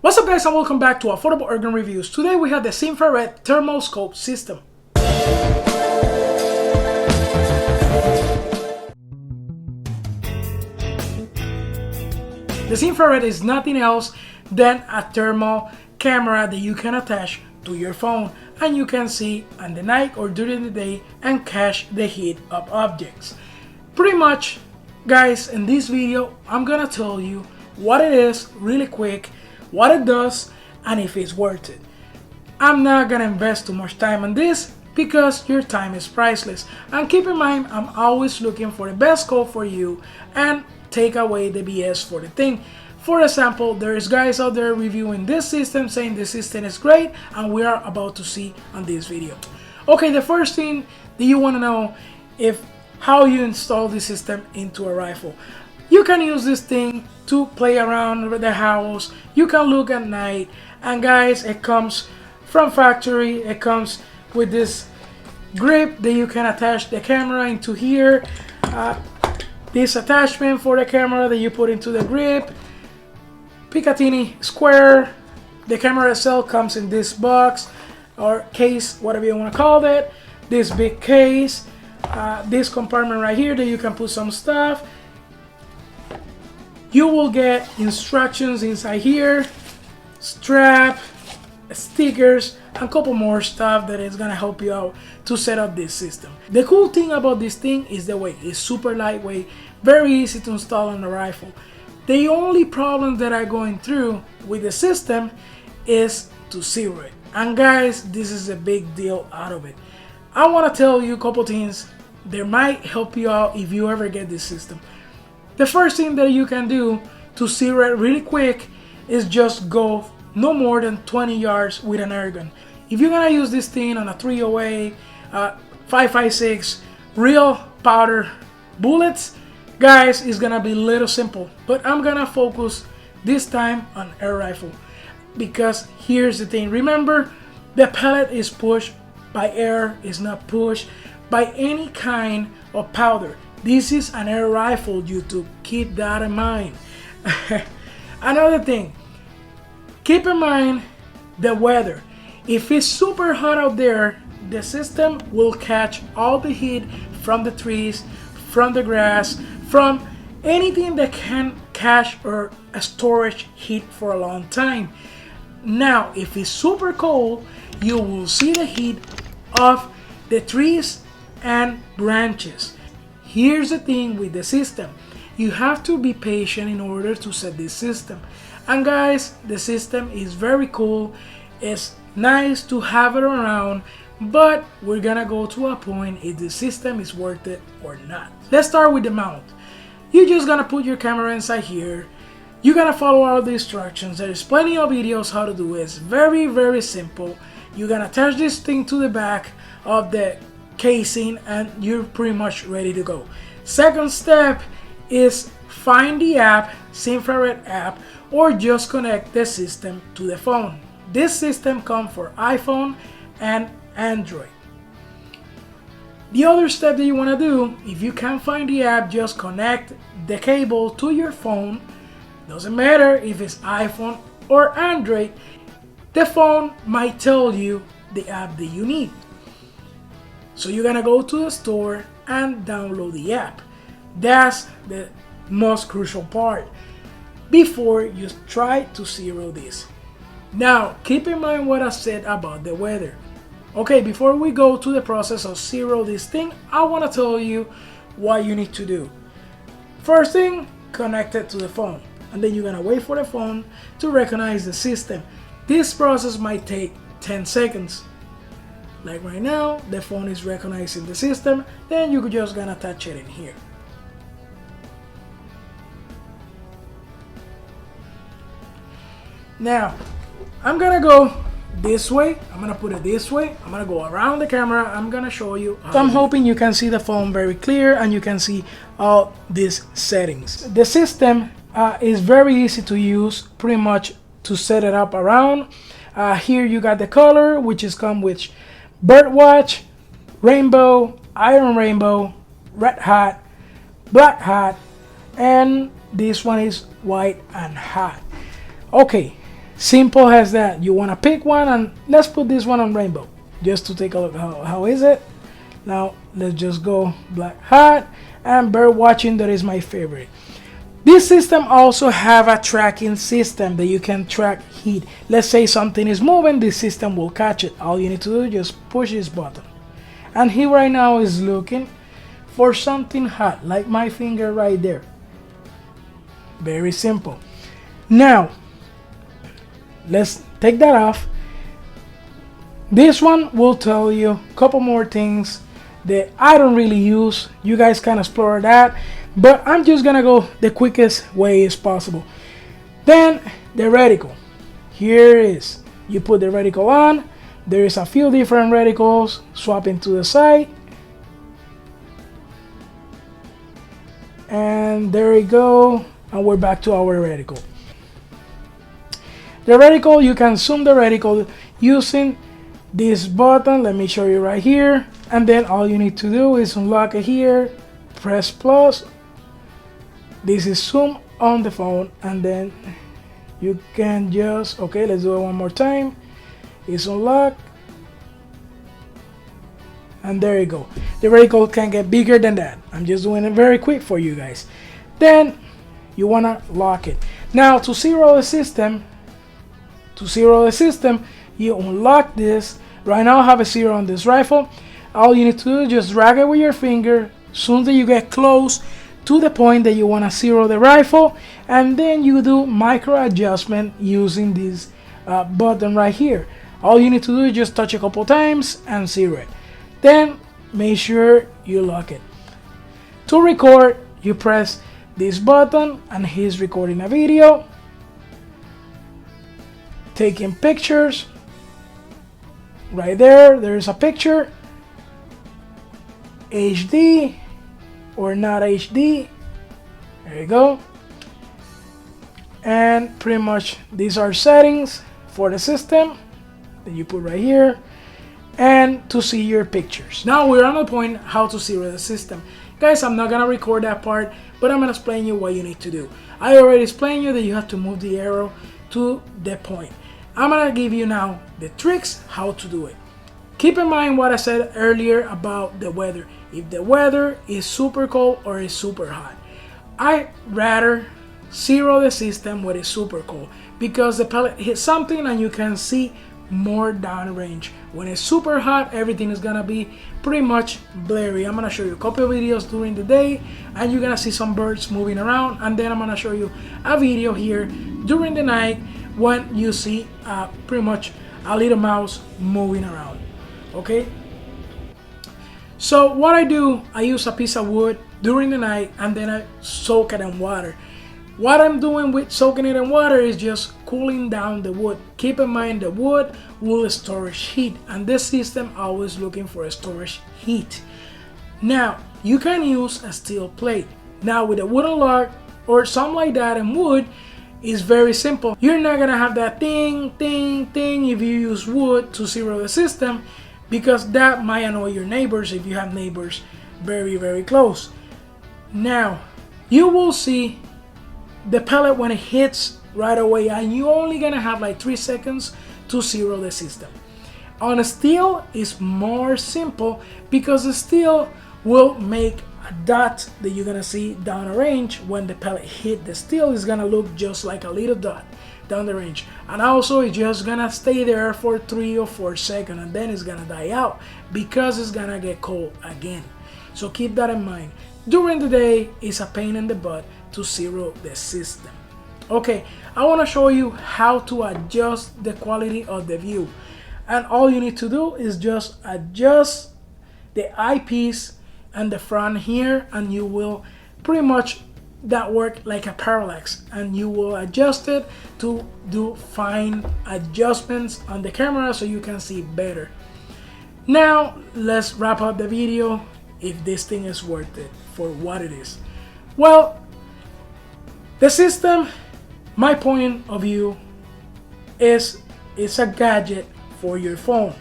What's up guys, and welcome back to Affordable Organ Reviews. Today we have the Xinfrared thermal scope system. The Xinfrared is nothing else than a thermal camera that you can attach to your phone, and you can see at the night or during the day and catch the heat of objects. Pretty much guys, in this video I'm gonna tell you what it is really quick, what it does, and if it's worth it. I'm not gonna invest too much time on this because your time is priceless, and keep in mind I'm always looking for the best scope for you and take away the BS for the thing. For example, there's guys out there reviewing this system saying the system is great, and we are about to see on this video. Okay, the first thing that you want to know is how you install the system into a rifle. You can use this thing to play around with the house, you can look at night, and guys, it comes from factory. It comes with this grip that you can attach the camera into here, this attachment for the camera that you put into the grip, Picatinny square. The camera itself comes in this box or case, whatever you want to call it, this big case, this compartment right here that you can put some stuff. You will get instructions inside here, strap, stickers, and a couple more stuff that is gonna help you out to set up this system. The cool thing about this thing is the weight. It's super lightweight, very easy to install on the rifle. The only problem that I'm going through with the system is to zero it. And guys, this is a big deal out of it. I want to tell you a couple things that might help you out if you ever get this system. The first thing that you can do to zero it really quick is just go no more than 20 yards with an air gun. If you're gonna use this thing on a 308, 5.56 real powder bullets, guys, it's gonna be a little simple. But I'm gonna focus this time on air rifle, because here's the thing. Remember, the pellet is pushed by air, is not pushed by any kind of powder. This is an air rifle, YouTube. Keep that in mind. Another thing, keep in mind the weather. If it's super hot out there, the system will catch all the heat from the trees, from the grass, from anything that can catch or storage heat for a long time. Now, if it's super cold, you will see the heat of the trees and branches. Here's the thing with the system. You have to be patient in order to set this system. And guys, the system is very cool. It's nice to have it around, but we're gonna go to a point if the system is worth it or not. Let's start with the mount. You're just gonna put your camera inside here. You're gonna follow all the instructions. There's plenty of videos how to do it. It's very simple. You're gonna attach this thing to the back of the casing and you're pretty much ready to go. Second step is find the app, Xinfrared app, or just connect the system to the phone. This system comes for iPhone and Android. The other step that you want to do, if you can't find the app, just connect the cable to your phone. Doesn't matter if it's iPhone or Android, the phone might tell you the app that you need. So you're gonna go to the store and download the app. That's the most crucial part before you try to zero this. Now, keep in mind what I said about the weather. Okay, before we go to the process of zero this thing, I want to tell you what you need to do. First thing, connect it to the phone, and then you're gonna wait for the phone to recognize the system. This process might take 10 seconds. Like right now, the phone is recognizing the system, then you're just gonna touch it in here. Now, I'm gonna go this way. I'm gonna put it this way. I'm gonna go around the camera. I'm gonna show you. So I'm hoping you can see the phone very clear and you can see all these settings. The system is very easy to use, pretty much to set it up around. Here you got the color, which is come with birdwatch, rainbow, iron rainbow, red hot, black hot, and this one is white and hot. Okay, Simple as that. You want to pick one, and let's put this one on rainbow just to take a look. How is it? Now let's just go black hat, and bird watching, that is my favorite. This system also have a tracking system that you can track heat. Let's say something is moving, this system will catch it. All you need to do is just push this button. And he right now is looking for something hot, like my finger right there. Very simple. Now, let's take that off. This one will tell you a couple more things that I don't really use. You guys can explore that, but I'm just gonna go the quickest way as possible. Then the reticle. Here is, you put the reticle on. There is a few different reticles. Swapping to the side, and there we go, and we're back to our reticle. The reticle, you can zoom the reticle using this button. Let me show you right here, and then all you need to do is unlock it here, press plus. This is zoom on the phone, and then you can just, okay, let's do it one more time. It's unlocked, and there you go. The reticle can get bigger than that. I'm just doing it very quick for you guys. Then you want to lock it. Now to zero the system, you unlock this. Right now I have a zero on this rifle. All you need to do is just drag it with your finger. Soon as you get close to the point that you want to zero the rifle, and then you do micro adjustment using this button right here. All you need to do is just touch a couple times and zero it. Then make sure you lock it. To record, you press this button, and he's recording a video, taking pictures. Right there's a picture, HD or not HD. There you go. And pretty much these are settings for the system that you put right here, and to see your pictures. Now we're on the point how to zero the system. Guys, I'm not gonna record that part, but I'm gonna explain you what you need to do. I already explained you that you have to move the arrow to the point. I'm gonna give you now the tricks how to do it. Keep in mind what I said earlier about the weather. If the weather is super cold or is super hot, I rather zero the system when it's super cold, because the pellet hits something and you can see more downrange. When it's super hot, everything is gonna be pretty much blurry. I'm gonna show you a couple of videos during the day, and you're gonna see some birds moving around, and then I'm gonna show you a video here during the night when you see pretty much a little mouse moving around. Okay, so what I do, I use a piece of wood during the night, and then I soak it in water. What I'm doing with soaking it in water is just cooling down the wood. Keep in mind the wood will store heat, and this system always looking for a storage heat. Now you can use a steel plate. Now with a wooden log or something like that in wood, is very simple. You're not gonna have that ting if you use wood to zero the system, because that might annoy your neighbors if you have neighbors very close. Now you will see the pellet when it hits right away, and you're only gonna have like 3 seconds to zero the system. On a steel is more simple, because the steel will make a dot that you're gonna see down the range. When the pellet hit the steel, is gonna look just like a little dot down the range, and also it's just gonna stay there for 3 or 4 seconds, and then it's gonna die out because it's gonna get cold again. So keep that in mind. During the day, it's a pain in the butt to zero the system. Okay, I want to show you how to adjust the quality of the view, and all you need to do is just adjust the eyepiece and the front here, and you will pretty much that work like a parallax, and you will adjust it to do fine adjustments on the camera so you can see better. Now let's wrap up the video, if this thing is worth it for what it is. Well, the system, my point of view, is it's a gadget for your phone.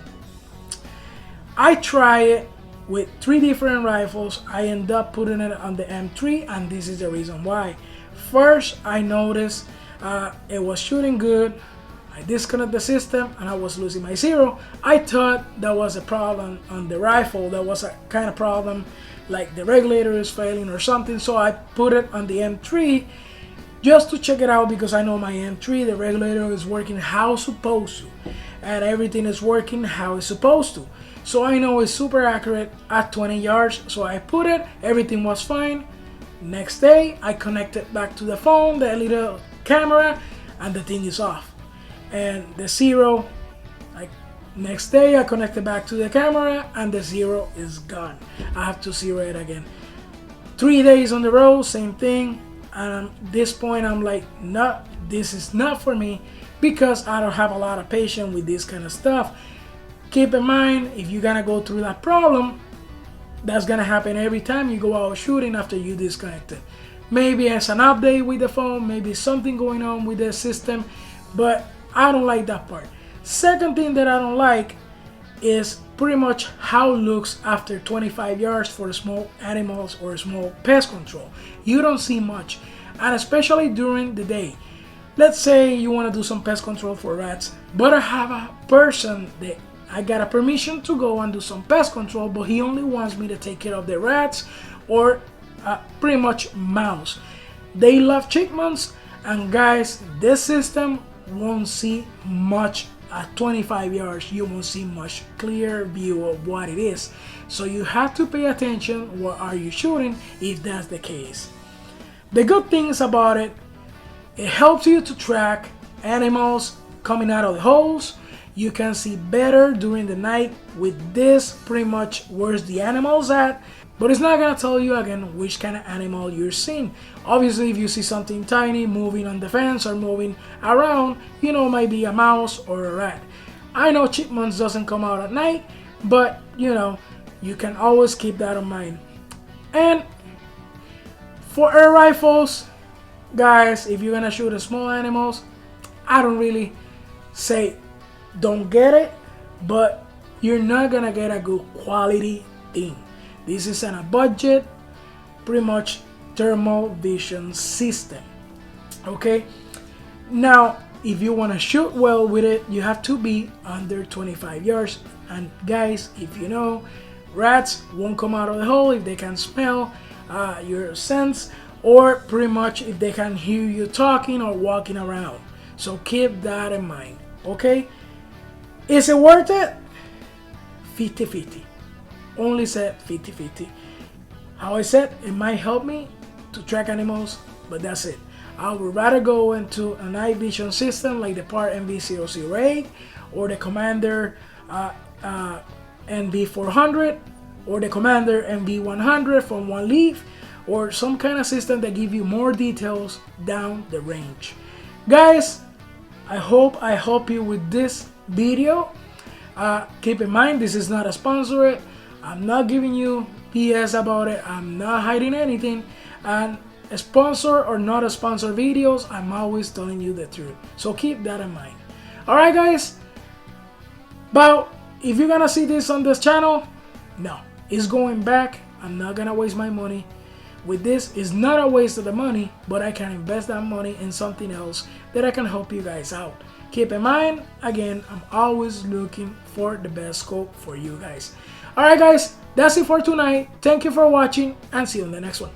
I try it with 3 different rifles. I end up putting it on the M3, and this is the reason why. First, I noticed it was shooting good. I disconnect the system and I was losing my zero. I thought that was a problem on the rifle. That was a kind of problem, like the regulator is failing or something. So I put it on the M3 just to check it out, because I know my M3, the regulator is working how it's supposed to, and everything is working how it's supposed to. So I know it's super accurate at 20 yards. So I put it, everything was fine. Next day, I connected back to the phone, the little camera, and the thing is off. And the zero, like next day I connected back to the camera and the zero is gone. I have to zero it again. 3 days on the road, same thing. And at this point I'm like, no, this is not for me, because I don't have a lot of patience with this kind of stuff. Keep in mind, if you're gonna go through that problem, that's gonna happen every time you go out shooting after you disconnect it. Maybe it's an update with the phone, maybe something going on with the system, but I don't like that part. Second thing that I don't like is pretty much how it looks after 25 yards for small animals or small pest control. You don't see much, and especially during the day. Let's say you want to do some pest control for rats, but I have a person that I got a permission to go and do some pest control, but he only wants me to take care of the rats or pretty much mouse. They love chipmunks, and guys, this system won't see much at 25 yards. You won't see much clear view of what it is. So you have to pay attention what are you shooting if that's the case. The good things about it, it helps you to track animals coming out of the holes. You can see better during the night with this, pretty much where's the animals at. But it's not gonna tell you again which kind of animal you're seeing. Obviously, if you see something tiny moving on the fence or moving around, you know, it might be a mouse or a rat. I know chipmunks doesn't come out at night, but you know, you can always keep that in mind. And for air rifles, guys, if you're gonna shoot at small animals, I don't really say don't get it, but you're not gonna get a good quality thing. This is on a budget, pretty much thermal vision system. Okay, now if you want to shoot well with it, you have to be under 25 yards. And guys, if you know, rats won't come out of the hole if they can smell your scents, or pretty much if they can hear you talking or walking around. So keep that in mind. Okay, is it worth it? 50-50. Only said 50-50. How I said, it might help me to track animals, but that's it. I would rather go into a night vision system like the PAR NV008 or the Commander NV400 or the Commander NV100 from One Leaf, or some kind of system that give you more details down the range. Guys, I hope I help you with this video. Keep in mind, this is not a sponsor. I'm not giving you BS about it. I'm not hiding anything. And a sponsor or not a sponsor videos, I'm always telling you the truth. So keep that in mind. Alright guys, but if you're gonna see this on this channel, no, it's going back. I'm not gonna waste my money with this. It's not a waste of the money, but I can invest that money in something else that I can help you guys out. Keep in mind, again, I'm always looking for the best scope for you guys. Alright guys, that's it for tonight. Thank you for watching, and see you in the next one.